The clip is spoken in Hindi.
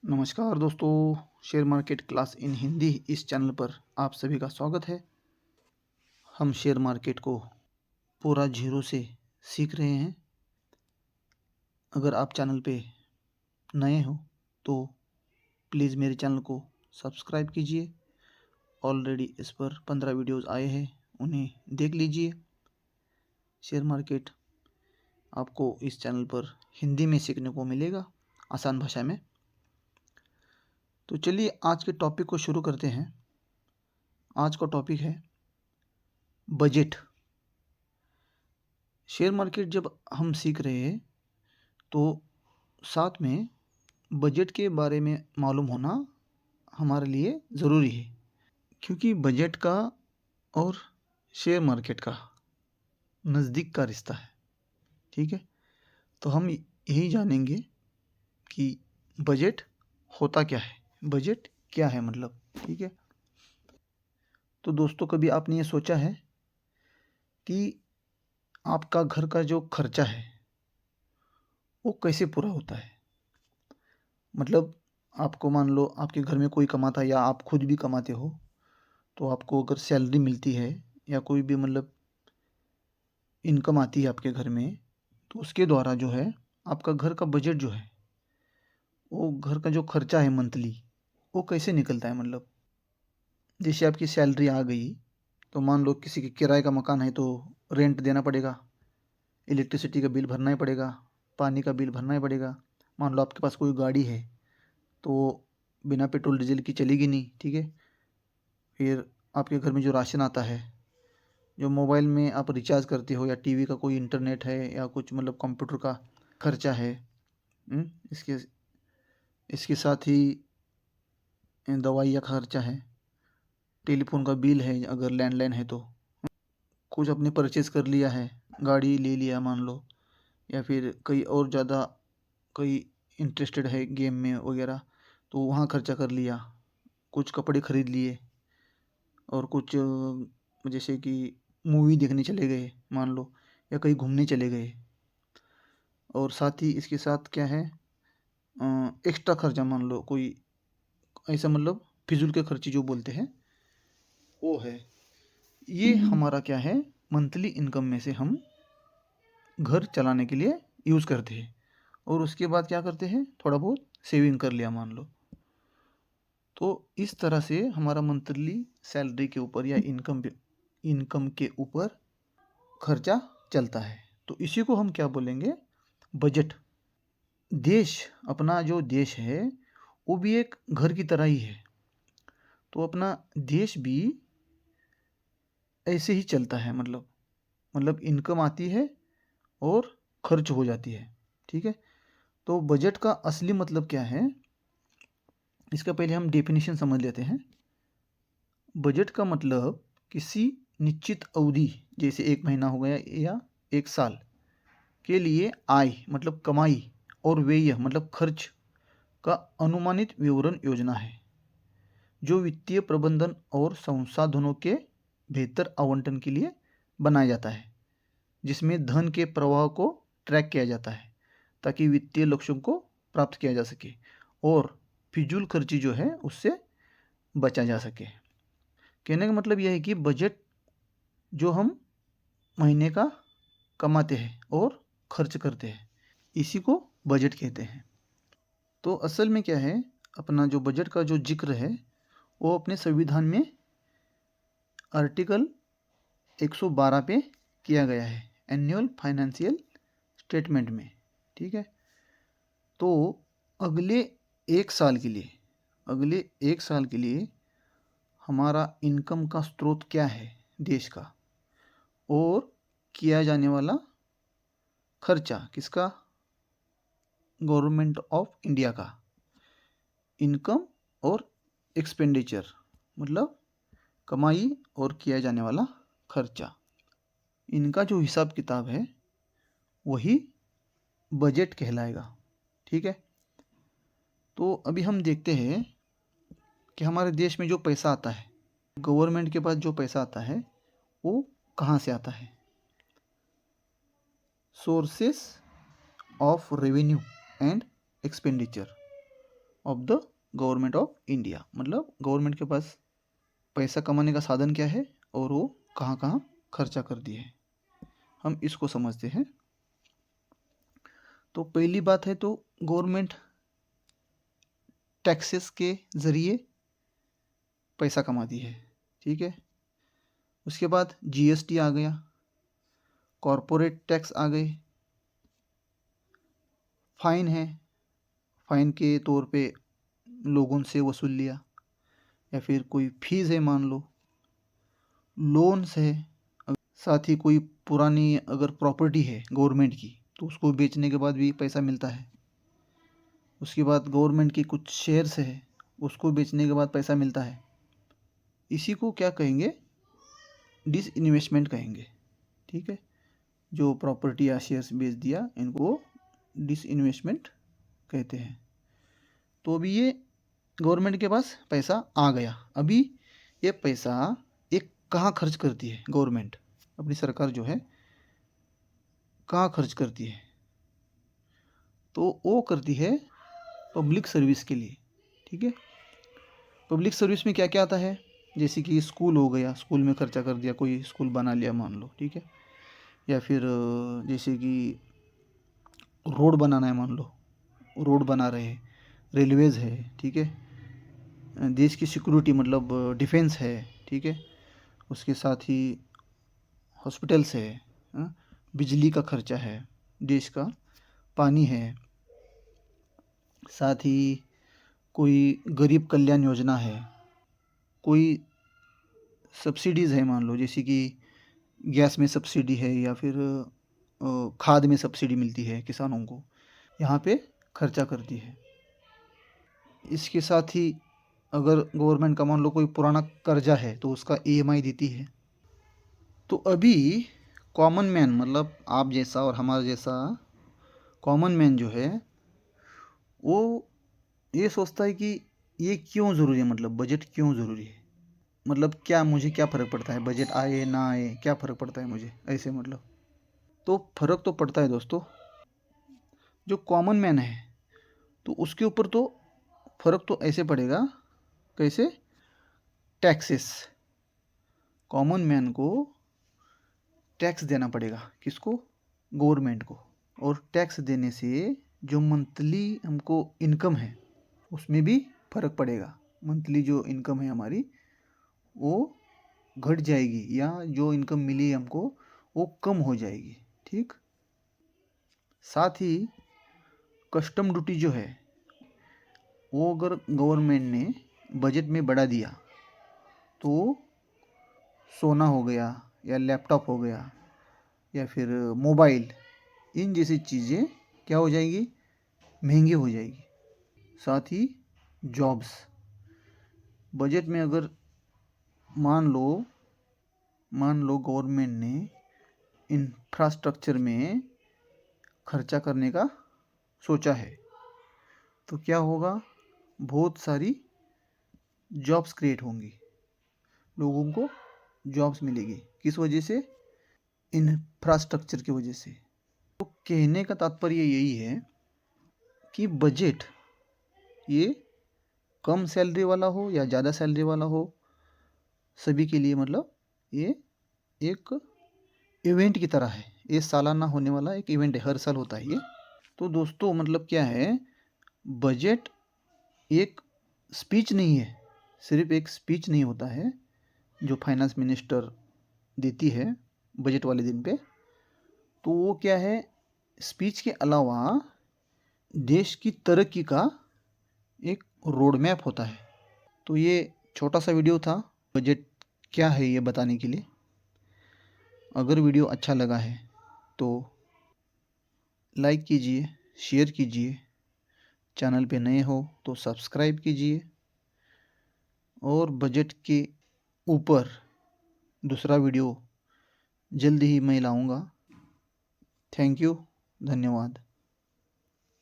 नमस्कार दोस्तों, share market class in Hindi इस चैनल पर आप सभी का स्वागत है। हम शेयर मार्केट को पूरा जीरो से सीख रहे हैं। अगर आप चैनल पे नए हो तो प्लीज़ मेरे चैनल को सब्सक्राइब कीजिए। ऑलरेडी इस पर 15 वीडियोस आए हैं, उन्हें देख लीजिए। शेयर मार्केट आपको इस चैनल पर हिंदी में सीखने को मिलेगा, आसान भाषा में। तो चलिए आज के टॉपिक को शुरू करते हैं। आज का टॉपिक है बजट। शेयर मार्केट जब हम सीख रहे हैं तो साथ में बजट के बारे में मालूम होना हमारे लिए ज़रूरी है, क्योंकि बजट का और शेयर मार्केट का नज़दीक का रिश्ता है। ठीक है, तो हम यही जानेंगे कि बजट होता क्या है, बजट क्या है मतलब। ठीक है, तो दोस्तों कभी आपने ये सोचा है कि आपका घर का जो खर्चा है वो कैसे पूरा होता है। मतलब आपको मान लो आपके घर में कोई कमाता है या आप खुद भी कमाते हो, तो आपको अगर सैलरी मिलती है या कोई भी मतलब इनकम आती है आपके घर में, तो उसके द्वारा जो है आपका घर का बजट जो है, वो घर का जो खर्चा है मंथली, वो कैसे निकलता है। मतलब जैसे आपकी सैलरी आ गई तो मान लो किसी के किराए का मकान है तो रेंट देना पड़ेगा, इलेक्ट्रिसिटी का बिल भरना ही पड़ेगा, पानी का बिल भरना ही पड़ेगा। मान लो आपके पास कोई गाड़ी है तो बिना पेट्रोल डीजल की चलेगी नहीं। ठीक है, फिर आपके घर में जो राशन आता है, जो मोबाइल में आप रिचार्ज करते हो, या टीवी का कोई इंटरनेट है, या कुछ मतलब कंप्यूटर का खर्चा है। इसके इसके साथ ही दवाई का खर्चा है, टेलीफोन का बिल है अगर लैंडलाइन है तो, कुछ आपने परचेज़ कर लिया है, गाड़ी ले लिया मान लो, या फिर कहीं और ज़्यादा कोई इंटरेस्टेड है गेम में वगैरह, तो वहाँ खर्चा कर लिया, कुछ कपड़े खरीद लिए, और कुछ जैसे कि मूवी देखने चले गए मान लो, या कहीं घूमने चले गए। और साथ ही इसके साथ क्या है, एक्स्ट्रा खर्चा मान लो कोई ऐसा, मतलब फिजूल के खर्चे जो बोलते हैं वो है। ये हमारा क्या है, मंथली इनकम में से हम घर चलाने के लिए यूज़ करते हैं। और उसके बाद क्या करते हैं, थोड़ा बहुत सेविंग कर लिया मान लो। तो इस तरह से हमारा मंथली सैलरी के ऊपर या इनकम के ऊपर खर्चा चलता है। तो इसी को हम क्या बोलेंगे, बजट। देश, अपना जो देश है वो भी एक घर की तरह ही है। तो अपना देश भी ऐसे ही चलता है, मतलब इनकम आती है और खर्च हो जाती है। ठीक है, तो बजट का असली मतलब क्या है, इसका पहले हम डेफिनेशन समझ लेते हैं। बजट का मतलब किसी निश्चित अवधि, जैसे एक महीना हो गया या एक साल के लिए आय मतलब कमाई, और व्यय मतलब खर्च का अनुमानित विवरण योजना है, जो वित्तीय प्रबंधन और संसाधनों के बेहतर आवंटन के लिए बनाया जाता है, जिसमें धन के प्रवाह को ट्रैक किया जाता है ताकि वित्तीय लक्ष्यों को प्राप्त किया जा सके और फिजूल खर्ची जो है उससे बचा जा सके। कहने का मतलब यह है कि बजट जो हम महीने का कमाते हैं और खर्च करते हैं, इसी को बजट कहते हैं। तो असल में क्या है, अपना जो बजट का जो जिक्र है वो अपने संविधान में आर्टिकल 112 पे किया गया है, एनुअल फाइनेंशियल स्टेटमेंट में। ठीक है, तो अगले एक साल के लिए हमारा इनकम का स्रोत क्या है देश का, और किया जाने वाला खर्चा किसका, गवर्नमेंट ऑफ इंडिया का। इनकम और एक्सपेंडिचर मतलब कमाई और किया जाने वाला खर्चा, इनका जो हिसाब किताब है वही बजट कहलाएगा। ठीक है, तो अभी हम देखते हैं कि हमारे देश में जो पैसा आता है, गवर्नमेंट के पास जो पैसा आता है वो कहाँ से आता है। Sources of revenue and expenditure, of the government of India, मतलब गवर्नमेंट के पास पैसा कमाने का साधन क्या है और वो कहाँ कहाँ खर्चा कर दिए है, हम इसको समझते हैं। तो पहली बात है तो गवर्नमेंट टैक्सेस के ज़रिए पैसा कमाती है, ठीक है। उसके बाद जीएसटी आ गया, कॉरपोरेट टैक्स आ गए, फाइन है, फाइन के तौर पे लोगों से वसूल लिया, या फिर कोई फीस है मान लो, लोन्स है, साथ ही कोई पुरानी अगर प्रॉपर्टी है गवर्नमेंट की तो उसको बेचने के बाद भी पैसा मिलता है। उसके बाद गवर्नमेंट की कुछ शेयर्स है, उसको बेचने के बाद पैसा मिलता है। इसी को क्या कहेंगे, डिसइन्वेस्टमेंट कहेंगे, ठीक है। जो प्रॉपर्टी या शेयर्स बेच दिया इनको डिसइन्वेस्टमेंट कहते हैं। तो अभी ये गवर्नमेंट के पास पैसा आ गया, अभी ये पैसा एक कहाँ खर्च करती है गवर्नमेंट, अपनी सरकार जो है कहाँ खर्च करती है, तो वो करती है पब्लिक सर्विस के लिए, ठीक है। पब्लिक सर्विस में क्या क्या आता है, जैसे कि स्कूल हो गया, स्कूल में खर्चा कर दिया, कोई स्कूल बना लिया मान लो, ठीक है। या फिर जैसे कि रोड बनाना है मान लो, रोड बना रहे हैं, रेलवेज़ है, ठीक है। देश की सिक्योरिटी मतलब डिफेंस है, ठीक है। उसके साथ ही हॉस्पिटल्स है, बिजली का खर्चा है देश का, पानी है, साथ ही कोई गरीब कल्याण योजना है, कोई सब्सिडीज़ है मान लो, जैसे कि गैस में सब्सिडी है, या फिर खाद में सब्सिडी मिलती है किसानों को, यहाँ पे खर्चा करती है। इसके साथ ही अगर गवर्नमेंट का मान लो कोई पुराना कर्जा है तो उसका ईएमआई देती है। तो अभी कॉमन मैन मतलब आप जैसा और हमारा जैसा कॉमन मैन जो है वो ये सोचता है कि ये क्यों ज़रूरी है, मतलब बजट क्यों ज़रूरी है, मतलब क्या मुझे क्या फ़र्क पड़ता है, बजट आए ना आए क्या फ़र्क पड़ता है मुझे, ऐसे मतलब। तो फ़र्क तो पड़ता है दोस्तों, जो कॉमन मैन है तो उसके ऊपर तो फ़र्क तो ऐसे पड़ेगा, कैसे, टैक्सेस, कॉमन मैन को टैक्स देना पड़ेगा, किसको, गवर्नमेंट को। और टैक्स देने से जो मंथली हमको इनकम है उसमें भी फ़र्क पड़ेगा, मंथली जो इनकम है हमारी वो घट जाएगी, या जो इनकम मिली हमको वो कम हो जाएगी, ठीक। साथ ही कस्टम ड्यूटी जो है वो अगर गवर्नमेंट ने बजट में बढ़ा दिया तो सोना हो गया या लैपटॉप हो गया या फिर मोबाइल, इन जैसी चीज़ें क्या हो जाएगी, महंगी हो जाएगी। साथ ही जॉब्स, बजट में अगर मान लो गवर्नमेंट ने इंफ्रास्ट्रक्चर में खर्चा करने का सोचा है तो क्या होगा, बहुत सारी जॉब्स क्रिएट होंगी, लोगों को जॉब्स मिलेगी, किस वजह से, इंफ्रास्ट्रक्चर की वजह से। तो कहने का तात्पर्य यही है कि बजट ये कम सैलरी वाला हो या ज़्यादा सैलरी वाला हो, सभी के लिए मतलब ये एक इवेंट की तरह है, ये सालाना होने वाला एक इवेंट है, हर साल होता है ये। तो दोस्तों मतलब क्या है, बजट एक स्पीच नहीं है, सिर्फ एक स्पीच नहीं होता है जो फाइनेंस मिनिस्टर देती है बजट वाले दिन पे। तो वो क्या है, स्पीच के अलावा देश की तरक्की का एक रोड मैप होता है। तो ये छोटा सा वीडियो था बजट क्या है ये बताने के लिए। अगर वीडियो अच्छा लगा है तो लाइक कीजिए, शेयर कीजिए, चैनल पे नए हो तो सब्सक्राइब कीजिए, और बजट के ऊपर दूसरा वीडियो जल्दी ही मैं लाऊंगा। थैंक यू, धन्यवाद।